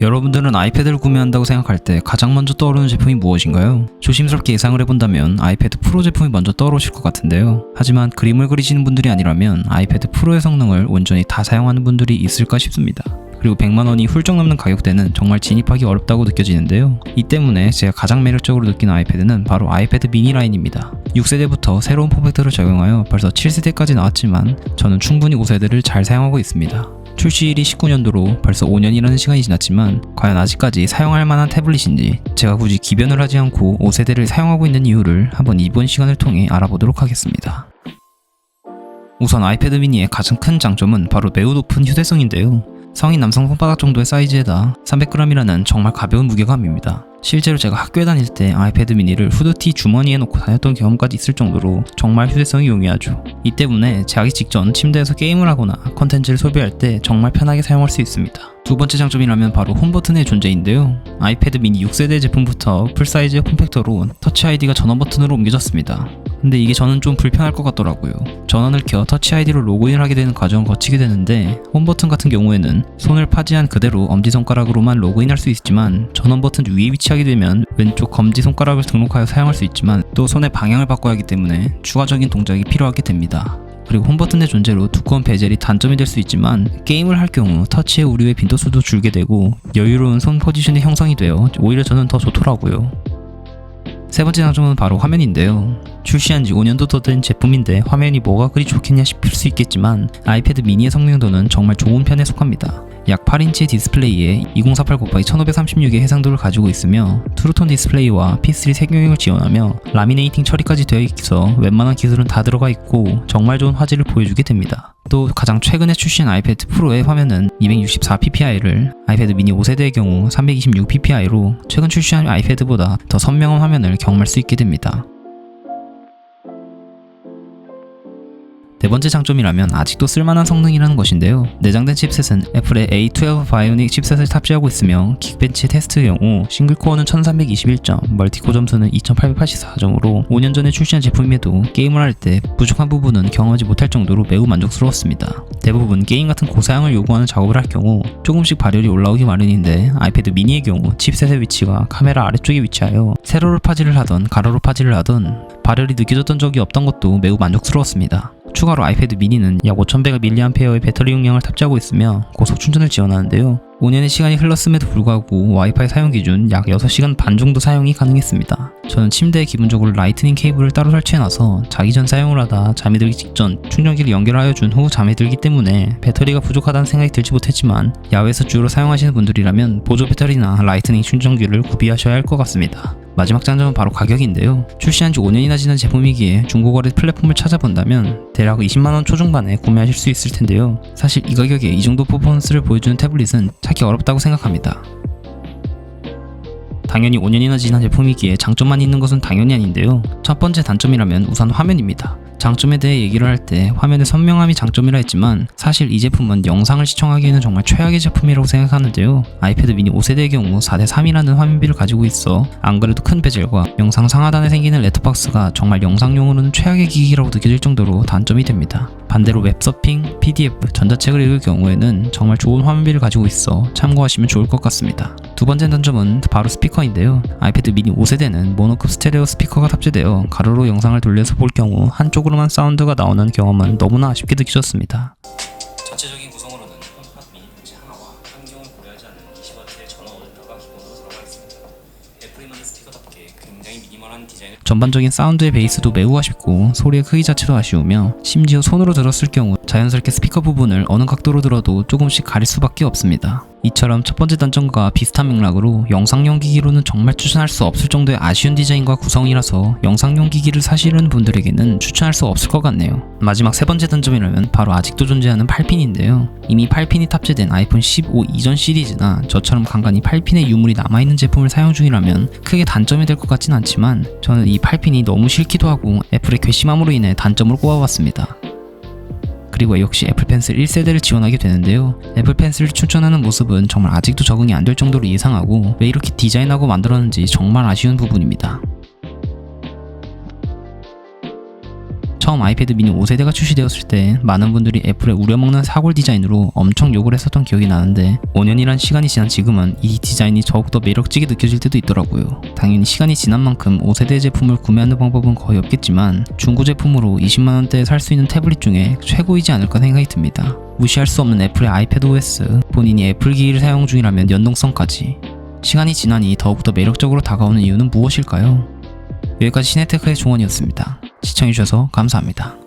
여러분들은 아이패드를 구매한다고 생각할 때 가장 먼저 떠오르는 제품이 무엇인가요? 조심스럽게 예상을 해본다면 아이패드 프로 제품이 먼저 떠오르실 것 같은데요. 하지만 그림을 그리시는 분들이 아니라면 아이패드 프로의 성능을 온전히 다 사용하는 분들이 있을까 싶습니다. 그리고 100만원이 훌쩍 넘는 가격대는 정말 진입하기 어렵다고 느껴지는데요. 이 때문에 제가 가장 매력적으로 느끼는 아이패드는 바로 아이패드 미니 라인입니다. 6세대부터 새로운 폼팩터를 적용하여 벌써 7세대까지 나왔지만 저는 충분히 5세대를 잘 사용하고 있습니다. 출시일이 19년도로 벌써 5년이라는 시간이 지났지만 과연 아직까지 사용할 만한 태블릿인지 제가 굳이 기변을 하지 않고 5세대를 사용하고 있는 이유를 한번 이번 시간을 통해 알아보도록 하겠습니다. 우선 아이패드 미니의 가장 큰 장점은 바로 매우 높은 휴대성인데요. 성인 남성 손바닥 정도의 사이즈에다 300g이라는 정말 가벼운 무게감입니다. 실제로 제가 학교에 다닐 때 아이패드 미니를 후드티 주머니에 넣고 다녔던 경험까지 있을 정도로 정말 휴대성이 용이하죠. 이 때문에 자기 직전 침대에서 게임을 하거나 컨텐츠를 소비할 때 정말 편하게 사용할 수 있습니다. 두 번째 장점이라면 바로 홈 버튼의 존재인데요. 아이패드 미니 6세대 제품부터 풀사이즈의 콤팩터로 터치 아이디가 전원 버튼으로 옮겨졌습니다. 근데 이게 저는 좀 불편할 것 같더라고요. 전원을 켜 터치 아이디로 로그인을 하게 되는 과정을 거치게 되는데 홈 버튼 같은 경우에는 손을 파지한 그대로 엄지손가락으로만 로그인할 수 있지만 전원 버튼 위에 위치하게 되면 왼쪽 검지손가락을 등록하여 사용할 수 있지만 또 손의 방향을 바꿔야 하기 때문에 추가적인 동작이 필요하게 됩니다. 그리고 홈 버튼의 존재로 두꺼운 베젤이 단점이 될 수 있지만 게임을 할 경우 터치의 우려의 빈도수도 줄게 되고 여유로운 손 포지션이 형성이 되어 오히려 저는 더 좋더라고요. 세 번째 장점은 바로 화면인데요. 출시한 지 5년도 더 된 제품인데 화면이 뭐가 그리 좋겠냐 싶을 수 있겠지만 아이패드 미니의 성능도는 정말 좋은 편에 속합니다. 약 8인치의 디스플레이에 2048x1536의 해상도를 가지고 있으며 트루톤 디스플레이와 P3 색용액을 지원하며 라미네이팅 처리까지 되어 있어 웬만한 기술은 다 들어가 있고 정말 좋은 화질을 보여주게 됩니다. 또 가장 최근에 출시한 아이패드 프로의 화면은 264ppi를 아이패드 미니 5세대의 경우 326ppi로 최근 출시한 아이패드보다 더 선명한 화면을 경험할 수 있게 됩니다. 네 번째 장점이라면 아직도 쓸만한 성능이라는 것인데요. 내장된 칩셋은 애플의 A12 바이오닉 칩셋을 탑재하고 있으며 긱벤치 테스트의 경우 싱글코어는 1321점, 멀티코어 점수는 2884점으로 5년 전에 출시한 제품임에도 게임을 할 때 부족한 부분은 경험하지 못할 정도로 매우 만족스러웠습니다. 대부분 게임 같은 고사양을 요구하는 작업을 할 경우 조금씩 발열이 올라오기 마련인데 아이패드 미니의 경우 칩셋의 위치가 카메라 아래쪽에 위치하여 세로로 파지를 하던 가로로 파지를 하던 발열이 느껴졌던 적이 없던 것도 매우 만족스러웠습니다. 추가로 아이패드 미니는 약 5100mAh의 배터리 용량을 탑재하고 있으며 고속 충전을 지원하는데요. 5년의 시간이 흘렀음에도 불구하고 와이파이 사용 기준 약 6시간 반 정도 사용이 가능했습니다. 저는 침대에 기본적으로 라이트닝 케이블을 따로 설치해놔서 자기 전 사용을 하다 잠이 들기 직전 충전기를 연결하여 준 후 잠이 들기 때문에 배터리가 부족하다는 생각이 들지 못했지만 야외에서 주로 사용하시는 분들이라면 보조 배터리나 라이트닝 충전기를 구비하셔야 할 것 같습니다. 마지막 장점은 바로 가격인데요. 출시한 지 5년이나 지난 제품이기에 중고거래 플랫폼을 찾아본다면 대략 20만원 초중반에 구매하실 수 있을 텐데요. 사실 이 가격에 이 정도 퍼포먼스를 보여주는 태블릿은 찾기 어렵다고 생각합니다. 당연히 5년이나 지난 제품이기에 장점만 있는 것은 당연히 아닌데요. 첫 번째 단점이라면 우선 화면입니다. 장점에 대해 얘기를 할 때 화면의 선명함이 장점이라 했지만 사실 이 제품은 영상을 시청하기에는 정말 최악의 제품이라고 생각하는데요. 아이패드 미니 5세대의 경우 4:3이라는 화면비를 가지고 있어 안 그래도 큰 베젤과 영상 상하단에 생기는 렛터박스가 정말 영상용으로는 최악의 기기라고 느껴질 정도로 단점이 됩니다. 반대로 웹서핑, PDF, 전자책을 읽을 경우에는 정말 좋은 화면비를 가지고 있어 참고하시면 좋을 것 같습니다. 두 번째 단점은 바로 스피커인데요. 아이패드 미니 5세대는 모노급 스테레오 스피커가 탑재되어 가로로 영상을 돌려서 볼 경우 한쪽으로만 사운드가 나오는 경험은 너무나 아쉽게 느껴졌습니다. 전체적인 구성으로는 홈팟 미니 봉지 하나와 환경을 고려하지 않는 20W의 전원 어댑터가 기본으로 들어가 있습니다. 애플이 만든 스피커답게 굉장히 미니멀한 디자인을 전반적인 사운드의 베이스도 매우 아쉽고 소리의 크기 자체도 아쉬우며 심지어 손으로 들었을 경우 자연스럽게 스피커 부분을 어느 각도로 들어도 조금씩 가릴 수밖에 없습니다. 이처럼 첫 번째 단점과 비슷한 맥락으로 영상용 기기로는 정말 추천할 수 없을 정도의 아쉬운 디자인과 구성이라서 영상용 기기를 사시려는 분들에게는 추천할 수 없을 것 같네요. 마지막 세 번째 단점이라면 바로 아직도 존재하는 8핀인데요. 이미 8핀이 탑재된 아이폰 15 이전 시리즈나 저처럼 간간히 8핀의 유물이 남아있는 제품을 사용 중이라면 크게 단점이 될 것 같진 않지만 저는 이 8핀이 너무 싫기도 하고 애플의 괘씸함으로 인해 단점으로 꼽아봤습니다. 그리고 역시 애플 펜슬 1세대를 지원하게 되는데요. 애플 펜슬을 추천하는 모습은 정말 아직도 적응이 안 될 정도로 이상하고 왜 이렇게 디자인하고 만들었는지 정말 아쉬운 부분입니다. 처음 아이패드 미니 5세대가 출시되었을 때 많은 분들이 애플의 우려먹는 사골 디자인으로 엄청 욕을 했었던 기억이 나는데 5년이란 시간이 지난 지금은 이 디자인이 더욱더 매력지게 느껴질 때도 있더라고요. 당연히 시간이 지난 만큼 5세대 제품을 구매하는 방법은 거의 없겠지만 중고 제품으로 20만원대에 살 수 있는 태블릿 중에 최고이지 않을까 생각이 듭니다. 무시할 수 없는 애플의 아이패드 OS, 본인이 애플 기기를 사용 중이라면 연동성까지. 시간이 지나니 더욱더 매력적으로 다가오는 이유는 무엇일까요? 여기까지 시네테크의 종원이었습니다. 시청해주셔서 감사합니다.